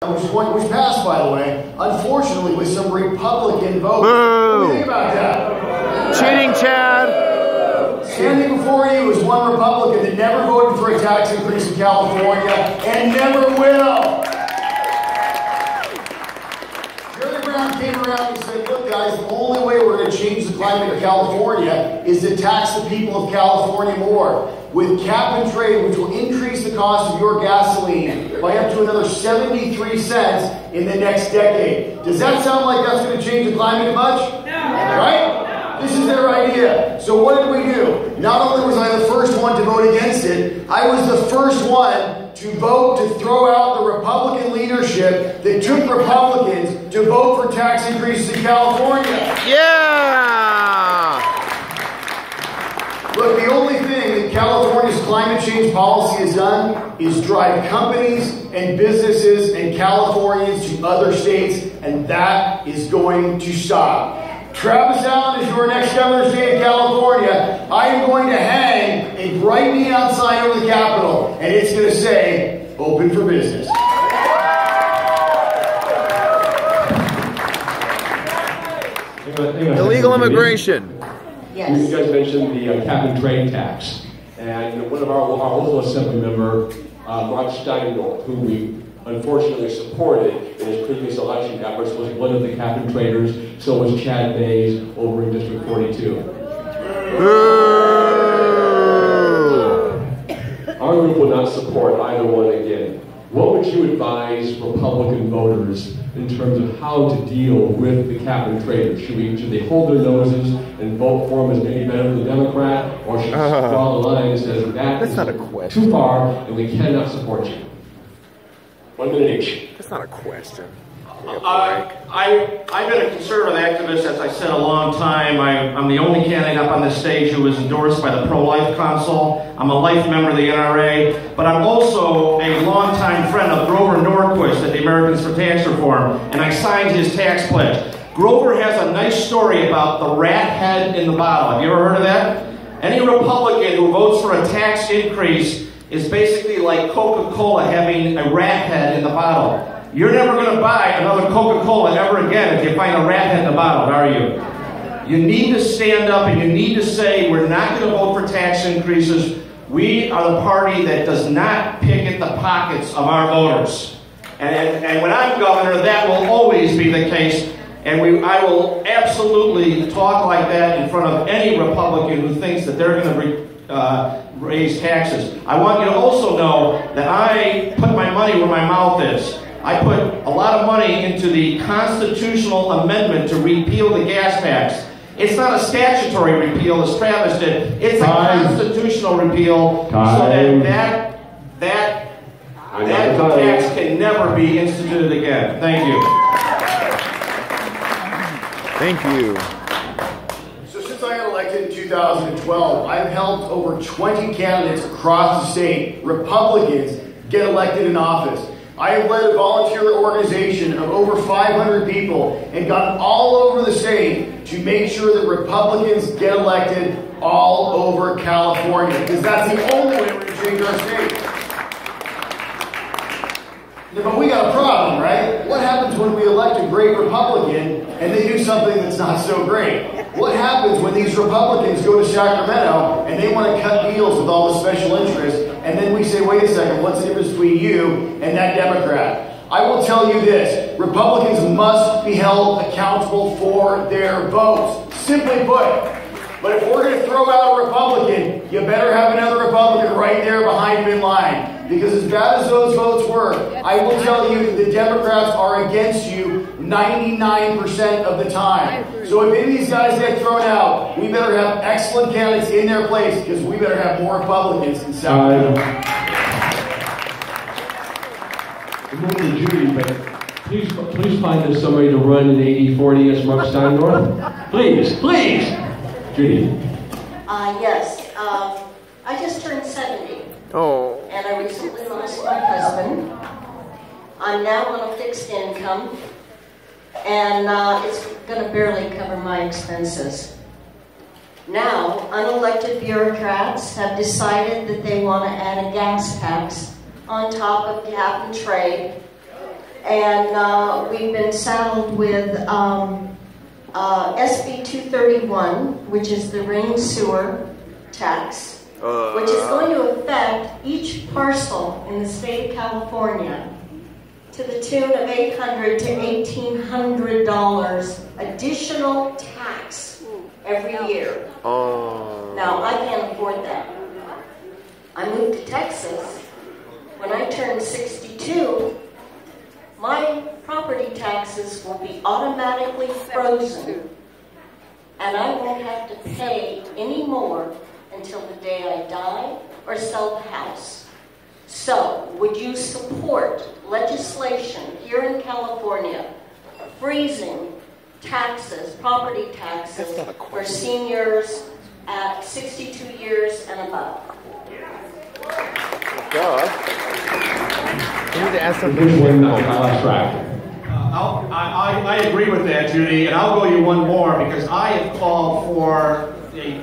which passed, by the way, unfortunately with some Republican votes. What do you think about that? Cheating, Chad. Standing before you is one Republican that never voted for a tax increase in California and never will. Jerry Brown came around and said, look guys, the only way we're going to change the climate of California is to tax the people of California more. With cap and trade, which will increase the cost of your gasoline by up to another 73 cents in the next decade. Does that sound like that's going to change the climate much? No. Right? This is their idea. So what did we do? Not only was I the first one to vote against it, I was the first one to vote to throw out the Republican leadership that took Republicans to vote for tax increases in California. Yeah! Look, the only thing that California's climate change policy has done is drive companies and businesses and Californians to other states, and that is going to stop. Travis Allen is your next governor of the state of California. I am going to hang a bright neon sign over the Capitol, and it's going to say, open for business. Illegal immigration. Yes. You guys mentioned the cap and trade tax. And one of our local assembly member, Mark Steingold, who we unfortunately supported in his previous election efforts, was one of the cap and traders. So was Chad Bays over in District 42. Our group will not support either one again. What would you advise Republican voters in terms of how to deal with the cap and traders? Should they hold their noses and vote for them as maybe better than the Democrat, or should we draw the line and say that's not a question. Too far and we cannot support you? 1 minute each. That's not a question. I've been a conservative activist, as I said, a long time. I'm the only candidate up on this stage who was endorsed by the Pro-Life Council. I'm a life member of the NRA, but I'm also a longtime friend of Grover Norquist at the Americans for Tax Reform, and I signed his tax pledge. Grover has a nice story about the rat head in the bottle. Have you ever heard of that? Any Republican who votes for a tax increase is basically like Coca-Cola having a rat head in the bottle. You're never going to buy another Coca-Cola ever again if you find a rat head in the bottle, are you? You need to stand up and you need to say, we're not going to vote for tax increases. We are the party that does not pick at the pockets of our voters. And when I'm governor, that will always be the case. And I will absolutely talk like that in front of any Republican who thinks that they're going to raise taxes. I want you to also know that I put my money where my mouth is. I put a lot of money into the constitutional amendment to repeal the gas tax. It's not a statutory repeal, as Travis did. It's a constitutional repeal, so that tax can never be instituted again. Thank you. Thank you. So since I got elected in 2012, I've helped over 20 candidates across the state, Republicans, get elected in office. I have led a volunteer organization of over 500 people and gone all over the state to make sure that Republicans get elected all over California, because that's the only way we're going to change our state. Yeah, but we got a problem, right? What happens when we elect a great Republican and they do something that's not so great? What happens when these Republicans go to Sacramento and they want to cut deals with all the special interests, and then we say, wait a second, what's the difference between you and that Democrat? I will tell you this, Republicans must be held accountable for their votes, simply put. But if we're going to throw out a Republican, you better have another Republican right there behind him in line. Because as bad as those votes were, I will tell you the Democrats are against you 99% of the time. So if any of these guys get thrown out, we better have excellent candidates in their place, because we better have more Republicans in South Carolina. I'm moving to Judy, but please find us somebody to run in 80-40 as Mark Steindorf. Please. Judy. Yes. I just turned 70. Oh. And I recently lost my husband. I'm now on a fixed income, and it's going to barely cover my expenses. Now, unelected bureaucrats have decided that they want to add a gas tax on top of cap and trade, And we've been saddled with SB 231, which is the ring sewer tax, which is going to affect each parcel in the state of California to the tune of $800 to $1,800 additional tax every year. Now, I can't afford that. I moved to Texas. When I turned 62, my property taxes will be automatically frozen, and I won't have to pay any more until the day I die or sell the house. So, would you support legislation here in California freezing taxes, property taxes, for seniors at 62 years and above? God. You need to ask something. I agree with that, Judy, and I'll go you one more because I have called for a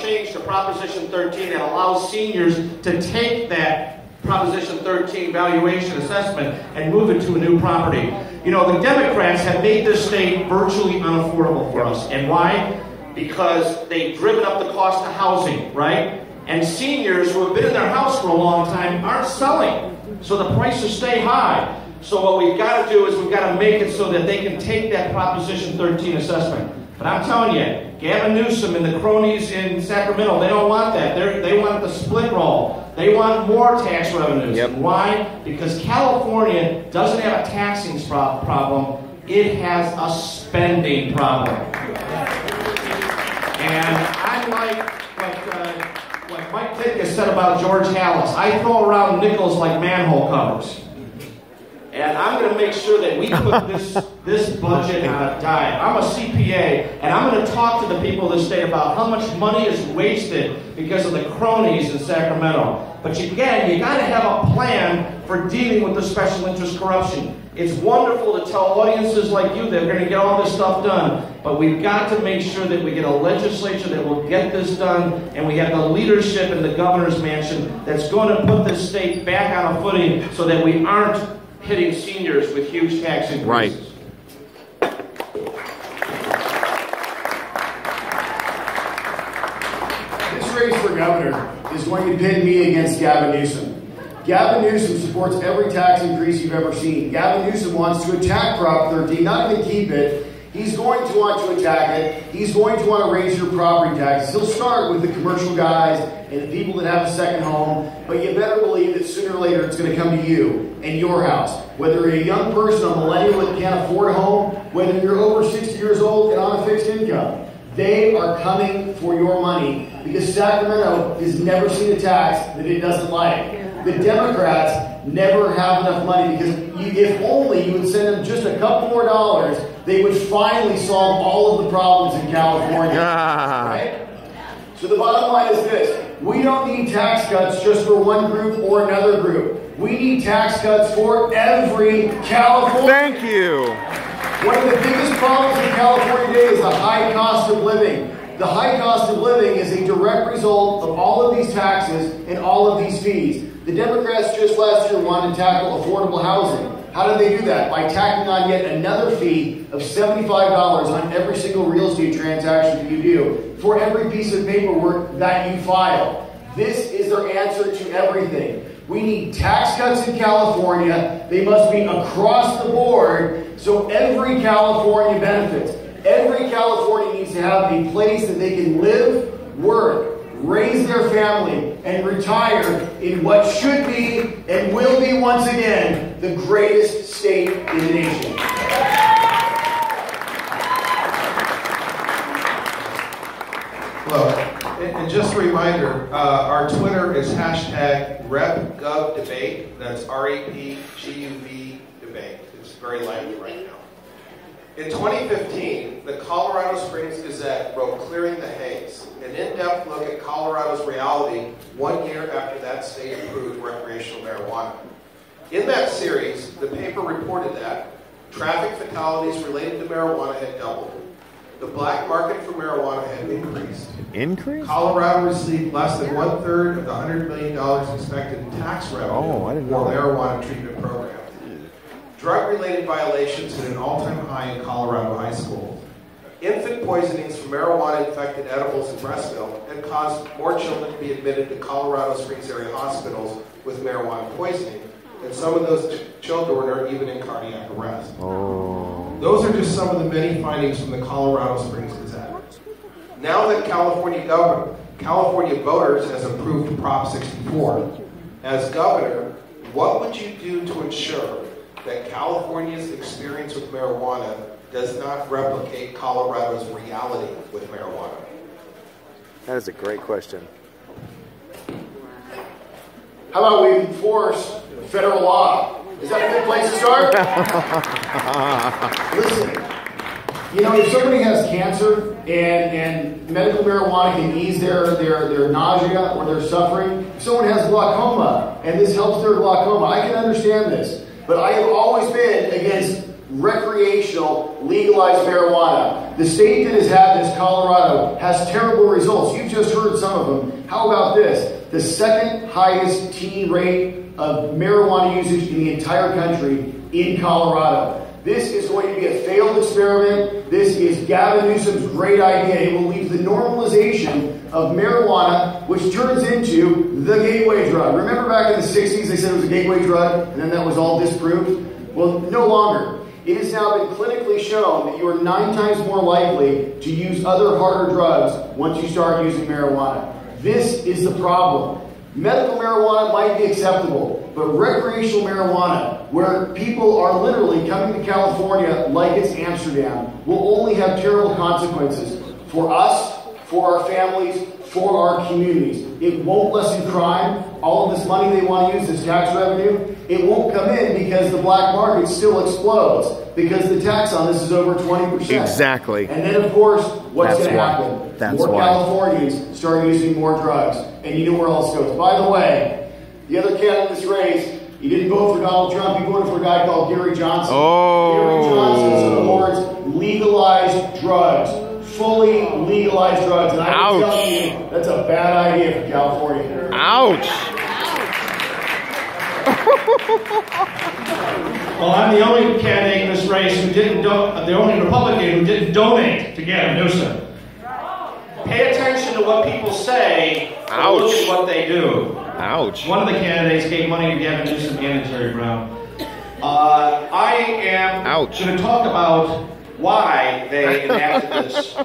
change to Proposition 13 that allows seniors to take that Proposition 13 valuation assessment and move it to a new property. You know, the Democrats have made this state virtually unaffordable for us. And why? Because they've driven up the cost of housing, right? And seniors who have been in their house for a long time aren't selling. So the prices stay high. So what we've got to do is we've got to make it so that they can take that Proposition 13 assessment. But I'm telling you, Gavin Newsom and the cronies in Sacramento, they don't want that. They want the split roll. They want more tax revenues. Yep. Why? Because California doesn't have a taxing problem. It has a spending problem. And I'm like Mike Ditka said about George Hallis, I throw around nickels like manhole covers. And I'm going to make sure that we put this budget on a diet. I'm a CPA, and I'm going to talk to the people of the state about how much money is wasted because of the cronies in Sacramento. But again, you got to have a plan for dealing with the special interest corruption. It's wonderful to tell audiences like you that we're going to get all this stuff done, but we've got to make sure that we get a legislature that will get this done, and we have the leadership in the governor's mansion that's going to put this state back on a footing so that we aren't hitting seniors with huge tax increases. Right. This race for governor is going to pit me against Gavin Newsom. Gavin Newsom supports every tax increase you've ever seen. Gavin Newsom wants to attack Prop 13, not going to keep it. He's going to want to attack it. He's going to want to raise your property taxes. He'll start with the commercial guys and the people that have a second home, but you better believe that sooner or later it's going to come to you and your house. Whether you're a young person, a millennial that can't afford a home, whether you're over 60 years old and on a fixed income, they are coming for your money because Sacramento has never seen a tax that it doesn't like. The Democrats never have enough money because if only you would send them just a couple more dollars, they would finally solve all of the problems in California. Right? So the bottom line is this. We don't need tax cuts just for one group or another group. We need tax cuts for every Californian. Thank you. One of the biggest problems in California today is the high cost of living. The high cost of living is a direct result of all of these taxes and all of these fees. The Democrats just last year wanted to tackle affordable housing. How did they do that? By tacking on yet another fee of $75 on every single real estate transaction that you do for every piece of paperwork that you file. This is their answer to everything. We need tax cuts in California. They must be across the board so every California benefits. Every California needs to have a place that they can live, work, raise their family, and retire in what should be and will be once again the greatest state in the nation. Hello. And just a reminder, our Twitter is #RepGovDebate. That's REPGUV debate. It's very lively right now. In 2015, the Colorado Springs Gazette wrote Clearing the Haze, an in-depth look at Colorado's reality 1 year after that state approved recreational marijuana. In that series, the paper reported that traffic fatalities related to marijuana had doubled. The black market for marijuana had increased. Increase? Colorado received less than 1/3 of the $100 million expected in tax revenue I didn't for know that. marijuana treatment programs. Drug-related violations hit an all-time high in Colorado high schools. Infant poisonings from marijuana-infected edibles and breast milk had caused more children to be admitted to Colorado Springs area hospitals with marijuana poisoning, and some of those children are even in cardiac arrest. Those are just some of the many findings from the Colorado Springs Gazette. Now that California voters has approved Prop 64, as governor, what would you do to ensure that California's experience with marijuana does not replicate Colorado's reality with marijuana? That is a great question. How about we enforce federal law? Is that a good place to start? Listen, you know, if somebody has cancer and medical marijuana can ease their nausea or their suffering, if someone has glaucoma and this helps their glaucoma, I can understand this. But I have always been against recreational, legalized marijuana. The state that has had this, Colorado, has terrible results. You've just heard some of them. How about this? The second highest teen rate of marijuana usage in the entire country in Colorado. This is going to be a failed experiment. This is Gavin Newsom's great idea. It will lead to the normalization of marijuana, which turns into the gateway drug. Remember back in the 60s, they said it was a gateway drug, and then that was all disproved? Well, no longer. It has now been clinically shown that you are 9 times more likely to use other harder drugs once you start using marijuana. This is the problem. Medical marijuana might be acceptable, but recreational marijuana, where people are literally coming to California like it's Amsterdam, will only have terrible consequences for us, for our families, for our communities. It won't lessen crime. All of this money they want to use, this tax revenue, it won't come in because the black market still explodes because the tax on this is over 20%. Exactly. And then, of course, what's going to happen? More Californians start using more drugs. And you know where else it goes. By the way, the other candidate in this race, he didn't vote for Donald Trump. He voted for a guy called Gary Johnson. Gary Johnson supports legalized drugs. Fully legalized drugs. And I can tell you, that's a bad idea for California. Ouch. Well, I'm the only candidate in this race who didn't the only Republican who didn't donate to Gavin Newsom. Pay attention to what people say, but look at what they do. Ouch. One of the candidates gave money to Gavin Newsom and to Terry Brown. I am going to talk about why they enacted this.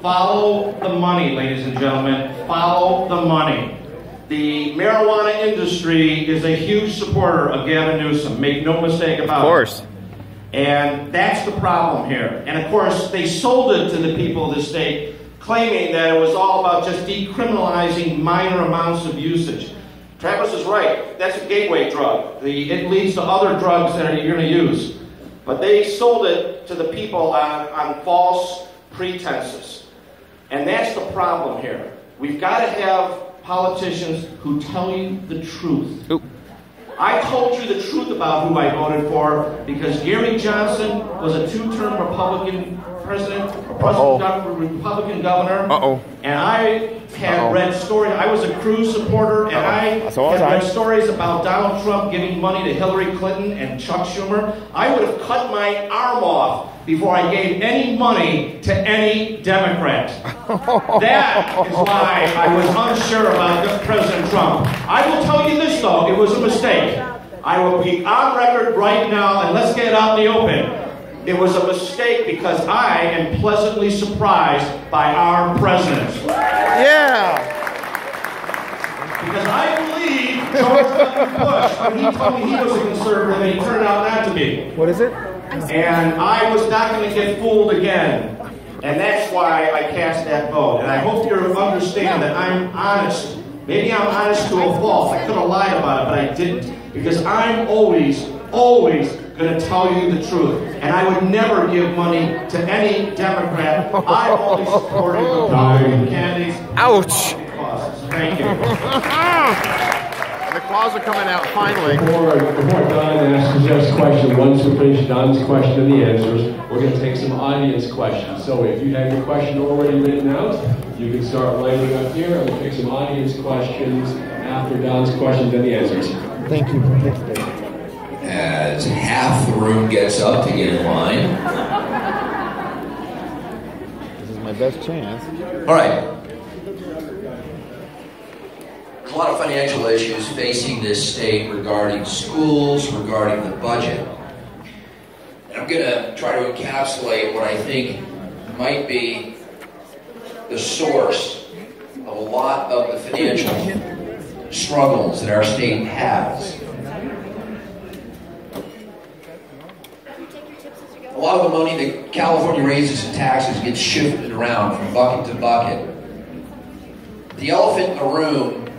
Follow the money, ladies and gentlemen. Follow the money. The marijuana industry is a huge supporter of Gavin Newsom. Make no mistake about it. Of course. And that's the problem here. And of course, they sold it to the people of the state, claiming that it was all about just decriminalizing minor amounts of usage. Travis is right. That's a gateway drug. It leads to other drugs that you're going to use. But they sold it to the people on false pretenses. And that's the problem here. We've got to have politicians who tell you the truth. Oop. I told you the truth about who I voted for because Gary Johnson was a 2-term Republican president, Republican governor. And I had read stories. I was a Cruz supporter, and I had read stories about Donald Trump giving money to Hillary Clinton and Chuck Schumer. I would have cut my arm off before I gave any money to any Democrat. That is why I was unsure about President Trump. I will tell you this, though, it was a mistake. I will be on record right now, and let's get it out in the open. It was a mistake because I am pleasantly surprised by our president. Yeah! Because I believe George W. Bush, when he told me he was a conservative, and he turned out not to be. What is it? And I was not going to get fooled again. And that's why I cast that vote. And I hope you understand that I'm honest. Maybe I'm honest to a fault. I could have lied about it, but I didn't. Because I'm always going to tell you the truth. And I would never give money to any Democrat. I only supported Republican candidates. Ouch! Thank you. The claws are coming out finally. Before Don asks his next question, once we finish Don's question and the answers, we're going to take some audience questions. So if you have your question already written out, you can start lining up here, and we'll take some audience questions after Don's questions and the answers. Thank you. As as half the room gets up to get in line. This is my best chance. All right. There's a lot of financial issues facing this state regarding schools, regarding the budget. And I'm going to try to encapsulate what I think might be the source of a lot of the financial struggles that our state has. A lot of the money that California raises in taxes gets shifted around from bucket to bucket. The elephant in the room,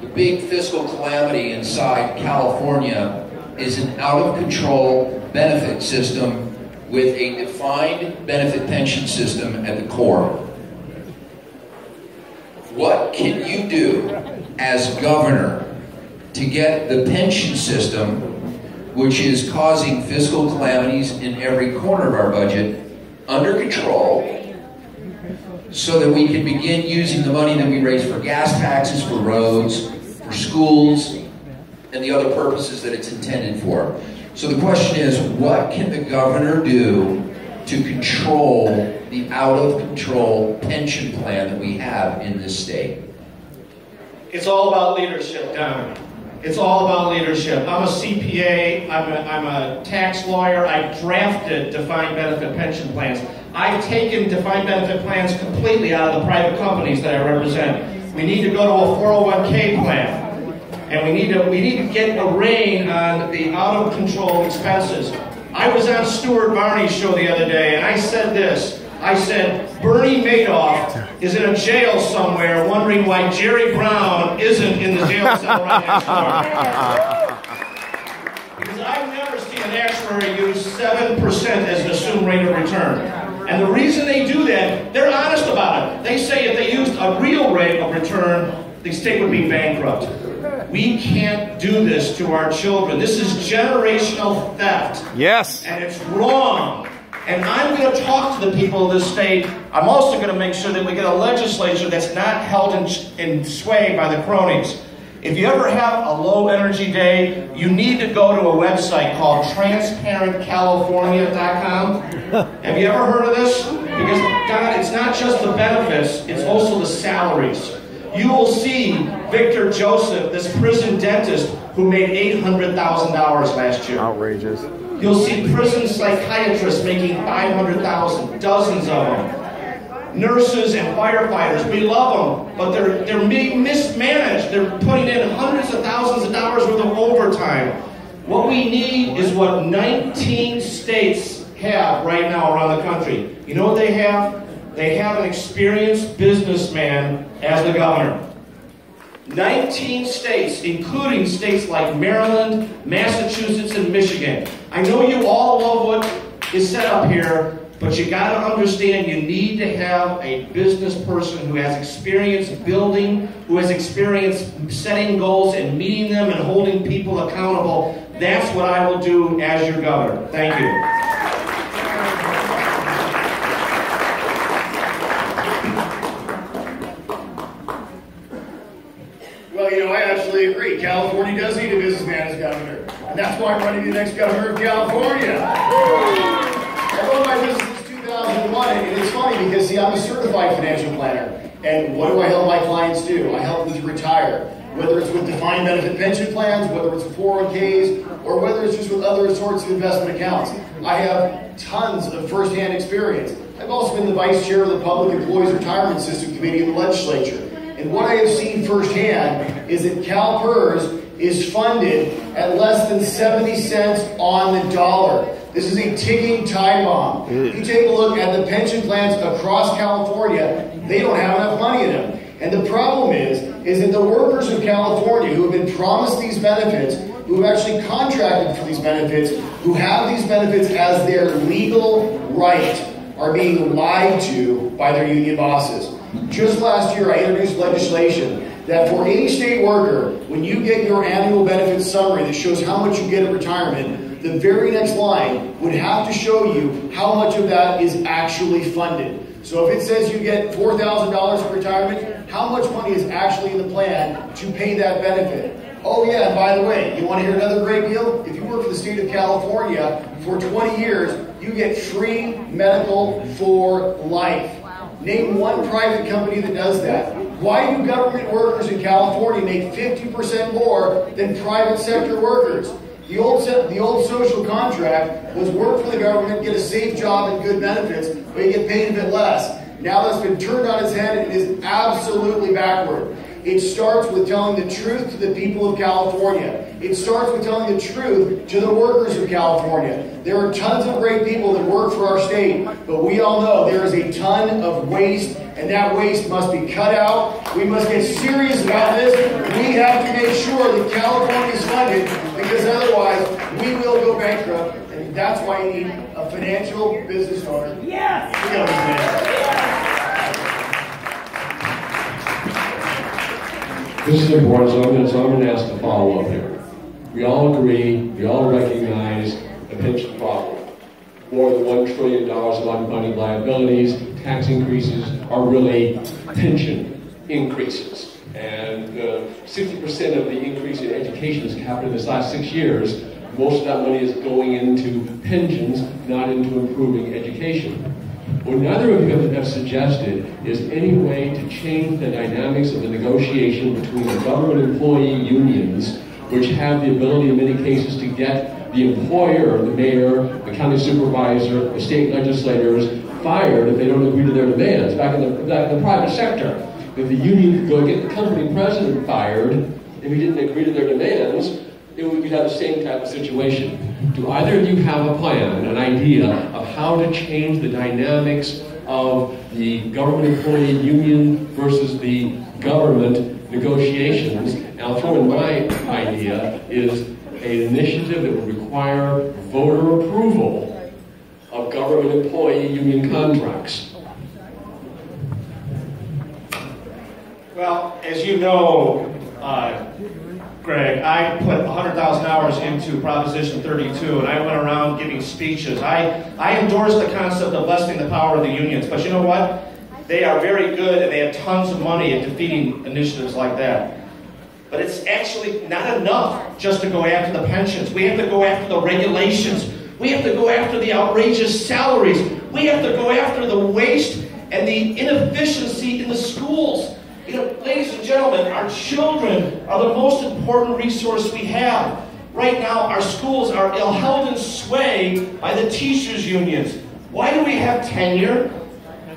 the big fiscal calamity inside California, is an out-of-control benefit system with a defined benefit pension system at the core. What can you do as governor to get the pension system, which is causing fiscal calamities in every corner of our budget, under control, so that we can begin using the money that we raise for gas taxes, for roads, for schools, and the other purposes that it's intended for? So the question is, what can the governor do to control the out-of-control pension plan that we have in this state? It's all about leadership, Don. It's all about leadership. I'm a CPA, I'm a tax lawyer, I drafted defined benefit pension plans. I've taken defined benefit plans completely out of the private companies that I represent. We need to go to a 401k plan. And we need to get a rein on the out-of-control expenses. I was on Stuart Varney's show the other day, and I said this. I said, Bernie Madoff is in a jail somewhere wondering why Jerry Brown isn't in the jail cell right next door. Because I've never seen an actuary use 7% as an assumed rate of return. And the reason they do that, they're honest about it. They say if they used a real rate of return, the state would be bankrupt. We can't do this to our children. This is generational theft. Yes. And it's wrong. And I'm going to talk to the people of this state. I'm also going to make sure that we get a legislature that's not held in sway by the cronies. If you ever have a low energy day, you need to go to a website called transparentcalifornia.com. Have you ever heard of this? Because, God, it's not just the benefits, it's also the salaries. You will see Victor Joseph, this prison dentist who made $800,000 last year. Outrageous. You'll see prison psychiatrists making $500,000, dozens of them. Nurses and firefighters, we love them, but they're being mismanaged. They're putting in hundreds of thousands of dollars worth of overtime. What we need is what 19 states have right now around the country. You know what they have? They have an experienced businessman as the governor. 19 states, including states like Maryland, Massachusetts, and Michigan. I know you all love what is set up here, but you got to understand you need to have a business person who has experience building, who has experience setting goals and meeting them and holding people accountable. That's what I will do as your governor. Thank you. Well, you know, I absolutely agree. California does need a businessman as governor. And that's why I'm running the next governor of California. I've owned my business since 2001, and it's funny because, see, I'm a certified financial planner. And what do I help my clients do? I help them to retire. Whether it's with defined benefit pension plans, whether it's with 401ks, or whether it's just with other sorts of investment accounts. I have tons of firsthand experience. I've also been the vice chair of the Public Employees Retirement System Committee in the legislature. And what I have seen firsthand is that CalPERS is funded at less than 70 cents on the dollar. This is a ticking time bomb. If you take a look at the pension plans across California, they don't have enough money in them. And the problem is that the workers of California who have been promised these benefits, who have actually contracted for these benefits, who have these benefits as their legal right, are being lied to by their union bosses. Just last year, I introduced legislation that for any state worker, when you get your annual benefits summary that shows how much you get at retirement, the very next line would have to show you how much of that is actually funded. So if it says you get $4,000 for retirement, how much money is actually in the plan to pay that benefit? Oh yeah, and by the way, you want to hear another great deal? If you work for the state of California for 20 years, you get free medical for life. Name one private company that does that. Why do government workers in California make 50% more than private sector workers? The old social contract was work for the government, get a safe job and good benefits, but you get paid a bit less. Now that's been turned on its head and is absolutely backward. It starts with telling the truth to the people of California. It starts with telling the truth to the workers of California. There are tons of great people that work for our state, but we all know there is a ton of waste, and that waste must be cut out. We must get serious about this. We have to make sure that California is funded, because otherwise we will go bankrupt, and that's why you need a financial business owner. Yes! This is important, so I'm going to ask the follow-up here. We all agree, we all recognize the pension problem. More than $1 trillion of unfunded liabilities, tax increases are really pension increases. And 60% of the increase in education has happened in this last 6 years. Most of that money is going into pensions, not into improving education. What neither of you have suggested is any way to change the dynamics of the negotiation between the government employee unions, which have the ability in many cases to get the employer, the mayor, the county supervisor, the state legislators fired if they don't agree to their demands. Back in the private sector, if the union could go get the company president fired if he didn't agree to their demands, we'd have the same type of situation. Do either of you have a plan, an idea of how to change the dynamics of the government employee union versus the government negotiations? And I'll throw in my idea is an initiative that would require voter approval of government employee union contracts. Well, as you know, Greg, I put 100,000 hours into Proposition 32, and I went around giving speeches. I endorsed the concept of lessening the power of the unions, but you know what? They are very good, and they have tons of money at defeating initiatives like that. But it's actually not enough just to go after the pensions. We have to go after the regulations. We have to go after the outrageous salaries. We have to go after the waste and the inefficiency in the schools. You know, ladies and gentlemen, our children are the most important resource we have. Right now, our schools are held in sway by the teachers' unions. Why do we have tenure?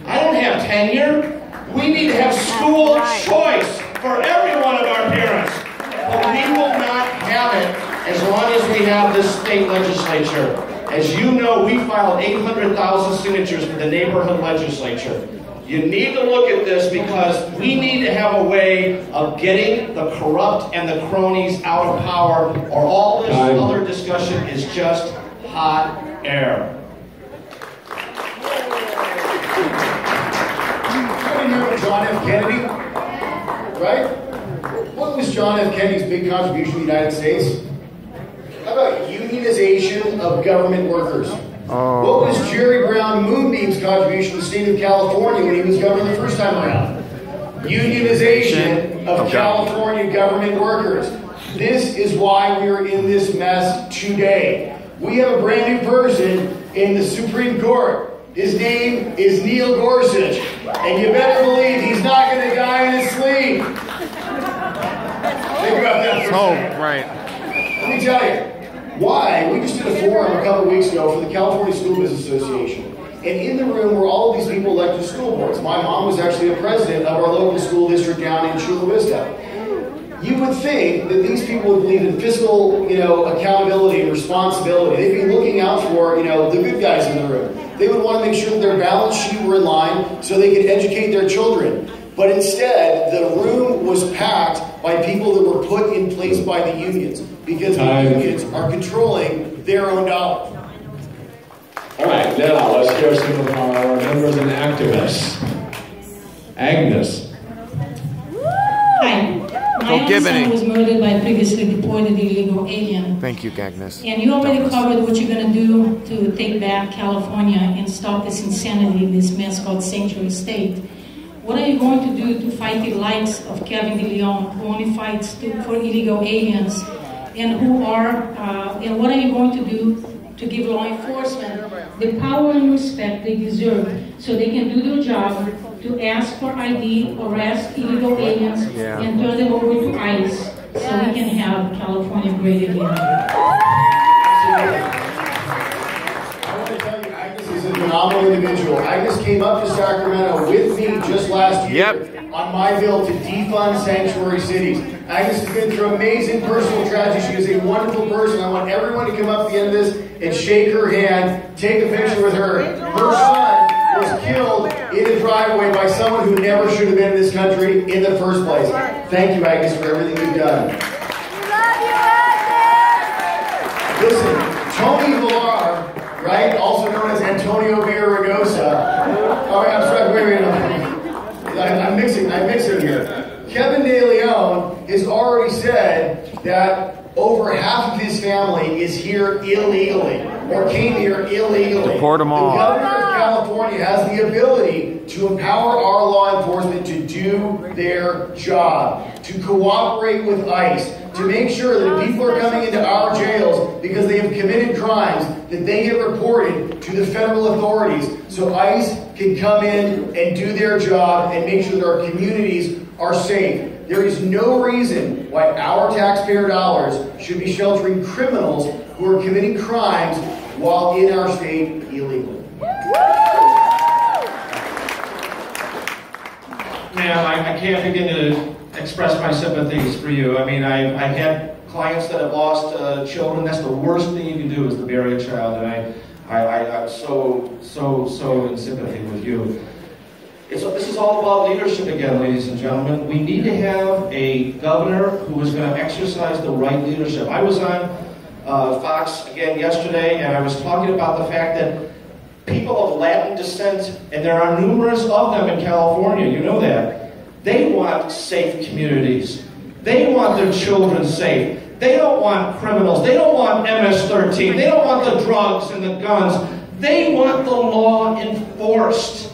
I don't have tenure. We need to have school choice for every one of our parents. But we will not have it as long as we have this state legislature. As you know, we filed 800,000 signatures for the neighborhood legislature. You need to look at this because we need to have a way of getting the corrupt and the cronies out of power, or all this other discussion is just hot air. Remember John F. Kennedy? Right? What was John F. Kennedy's big contribution to the United States? How about unionization of government workers? What was Jerry Brown Moonbeam's contribution to the state of California when he was governor the first time around? Unionization of California government workers. This is why we are in this mess today. We have a brand new person in the Supreme Court. His name is Neil Gorsuch. And you better believe he's not going to die in his sleep. Think about that for a second. Right. Let me tell you. Why? We just did a forum a couple weeks ago for the California School Business Association. And in the room were all of these people elected to school boards. My mom was actually the president of our local school district down in Chula Vista. You would think that these people would believe in fiscal, accountability and responsibility. They'd be looking out for, the good guys in the room. They would want to make sure that their balance sheet were in line so they could educate their children. But instead, the room was packed by people that were put in place by the unions, because the unions are controlling their own dollars. All right, now let's hear some of our members and activists. Agnes. Hi. My own son was murdered by a previously deported illegal alien. Thank you, Agnes. And you already covered what you're going to do to take back California and stop this insanity, this mess called Sanctuary State. What are you going to do to fight the likes of Kevin DeLeon, who only fights for illegal aliens, and and what are you going to do to give law enforcement the power and respect they deserve so they can do their job to ask for ID, arrest illegal aliens, and turn them over to ICE so we can have California great again. He's a phenomenal individual. Agnes came up to Sacramento with me just last year on my bill to defund sanctuary cities. Agnes has been through amazing personal tragedy. She is a wonderful person. I want everyone to come up at the end of this and shake her hand, take a picture with her. Her son was killed in a driveway by someone who never should have been in this country in the first place. Thank you, Agnes, for everything you've done. Listen, Tony Villar, right, also known as Antonio Villaraigosa. Oh, I'm sorry, wait. I'm mixing here. Kevin DeLeon has already said that over half of his family is here illegally, or came here illegally. Deport them all. The governor of California has the ability to empower our law enforcement to do their job, to cooperate with ICE, to make sure that if people are coming into our jails because they have committed crimes, that they get reported to the federal authorities so ICE can come in and do their job and make sure that our communities are safe. There is no reason why our taxpayer dollars should be sheltering criminals who are committing crimes while in our state illegally. Man, I can't begin to express my sympathies for you. I mean, I've had clients that have lost children. That's the worst thing you can do is to bury a child, and I'm so in sympathy with you. This is all about leadership again, ladies and gentlemen. We need to have a governor who is going to exercise the right leadership. I was on Fox again yesterday, and I was talking about the fact that people of Latin descent, and there are numerous of them in California, you know that, they want safe communities. They want their children safe. They don't want criminals. They don't want MS-13. They don't want the drugs and the guns. They want the law enforced.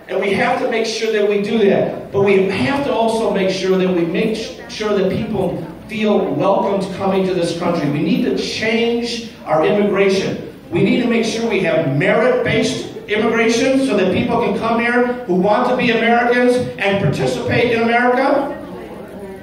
And we have to make sure that we do that. But we have to also make sure that we make sure that people feel welcomed coming to this country. We need to change our immigration. We need to make sure we have merit-based immigration so that people can come here who want to be Americans and participate in America.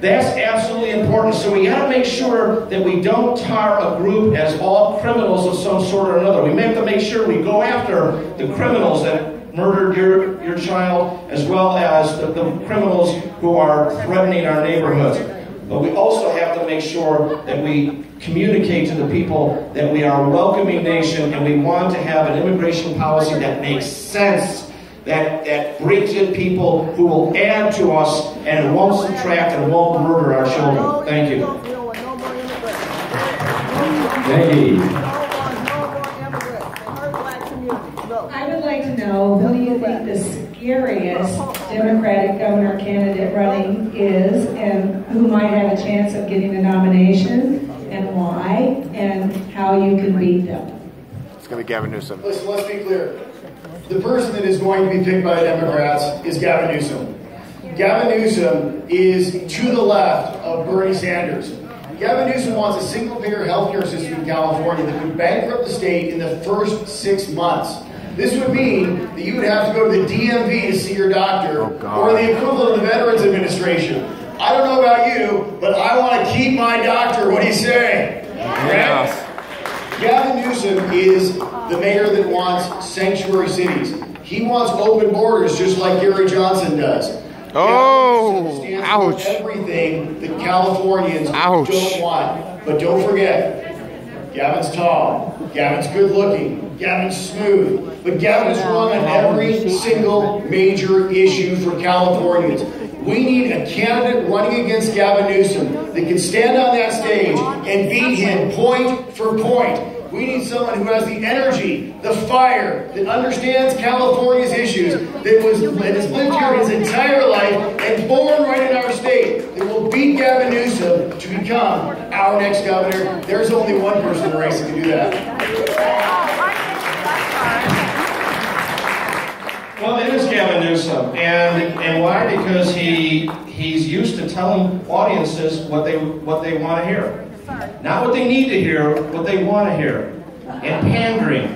That's absolutely important. So we got to make sure that we don't tar a group as all criminals of some sort or another. We have to make sure we go after the criminals that murdered your child, as well as the criminals who are threatening our neighborhoods. But we also have to make sure that we communicate to the people that we are a welcoming nation and we want to have an immigration policy that makes sense, that brings in people who will add to us and won't subtract and won't murder our children. Thank you. Thank you. I would like to know, who do you think the scariest Democratic governor candidate running is, and who might have a chance of getting a nomination, and why, and how you can beat them? It's going to be Gavin Newsom. Listen, let's be clear. The person that is going to be picked by the Democrats is Gavin Newsom. Gavin Newsom is to the left of Bernie Sanders. Gavin Newsom wants a single-payer healthcare system in California that would bankrupt the state in the first 6 months. This would mean that you would have to go to the DMV to see your doctor, or the equivalent of the Veterans Administration. I don't know about you, but I want to keep my doctor. What do you say? Yes. Gavin Newsom is the mayor that wants sanctuary cities. He wants open borders just like Gary Johnson does. Oh, ouch. Everything that Californians don't want. But don't forget, Gavin's tall, Gavin's good looking, Gavin's smooth, but Gavin's wrong on every single major issue for Californians. We need a candidate running against Gavin Newsom that can stand on that stage and beat him point for point. We need someone who has the energy, the fire, that understands California's issues, that has lived here his entire life and born right in our state, that will beat Gavin Newsom to become our next governor. There's only one person in the race that can do that. Well, it is Gavin Gavin Newsom, and why? Because he's used to telling audiences what they want to hear, not what they need to hear, what they want to hear, and pandering.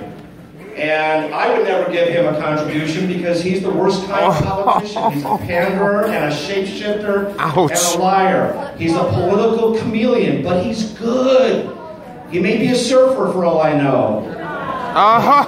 And I would never give him a contribution because he's the worst kind of politician. He's a panderer and a shapeshifter and a liar. He's a political chameleon, but he's good. He may be a surfer for all I know. You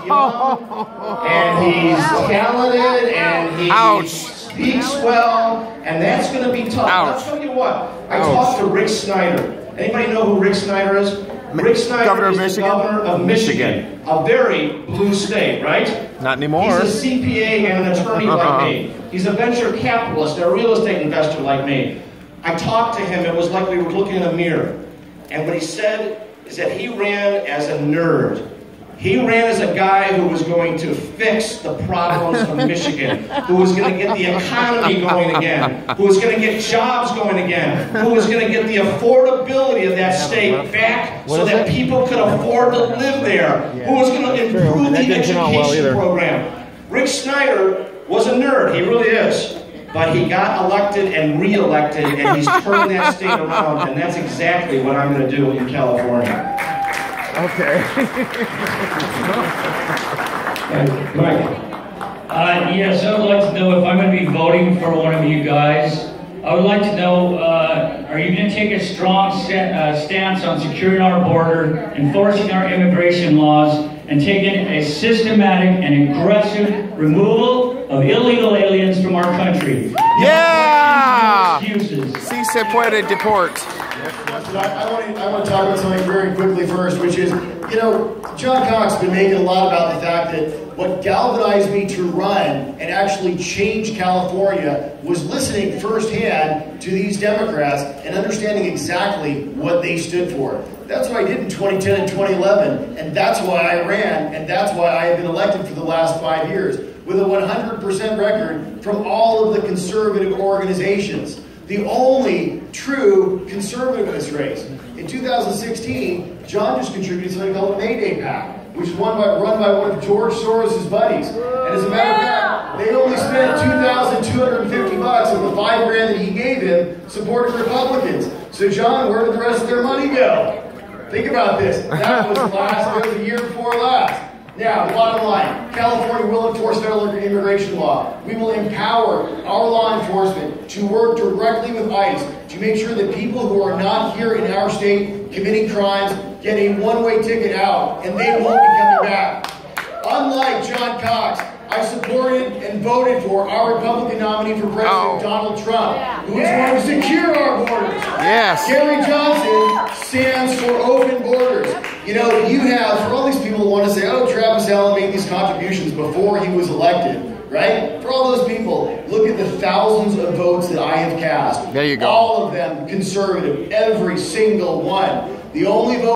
know? And he's talented and he speaks well, and that's going to be tough. I'll tell you what. I talked to Rick Snyder. Anybody know who Rick Snyder is? Rick Snyder is the governor of Michigan, a very blue state, right? Not anymore. He's a CPA and an attorney like me. He's a venture capitalist, a real estate investor like me. I talked to him. It was like we were looking in a mirror. And what he said is that he ran as a nerd. He ran as a guy who was going to fix the problems of Michigan, who was going to get the economy going again, who was going to get jobs going again, who was going to get the affordability of that state back so that people could afford to live there, who was going to improve the education program. Rick Snyder was a nerd, he really is. But he got elected and re-elected, and he's turned that state around, and that's exactly what I'm going to do in California. Okay. Mike. Yes, I would like to know if I'm going to be voting for one of you guys. I would like to know, are you going to take a strong stance on securing our border, enforcing our immigration laws, and taking a systematic and aggressive removal of illegal aliens from our country? Yeah! No excuses. Si se puede deport. I want to talk about something very quickly first, which is, you know, John Cox has been making a lot about the fact that what galvanized me to run and actually change California was listening firsthand to these Democrats and understanding exactly what they stood for. That's what I did in 2010 and 2011, and that's why I ran, and that's why I have been elected for the last 5 years, with a 100% record from all of the conservative organizations. The only true conservative in this race. In 2016, John just contributed something called the Mayday PAC, which is run by one of George Soros' buddies. And as a matter of fact, they only spent $2,250 of the $5 grand that he gave him supporting Republicans. So John, where did the rest of their money go? Think about this. That was the year before last. Now, the bottom line, California will enforce federal immigration law. We will empower our law enforcement to work directly with ICE to make sure that people who are not here in our state committing crimes get a one-way ticket out, and they won't be coming back. Unlike John Cox, I supported and voted for our Republican nominee for President, Donald Trump, who is going to secure our borders. Yes. Gary Johnson stands for open borders. You know, you have, for all these people who want to say, oh, Travis Allen made these contributions before he was elected, right? For all those people, look at the thousands of votes that I have cast. There you go. All of them conservative, every single one. The only vote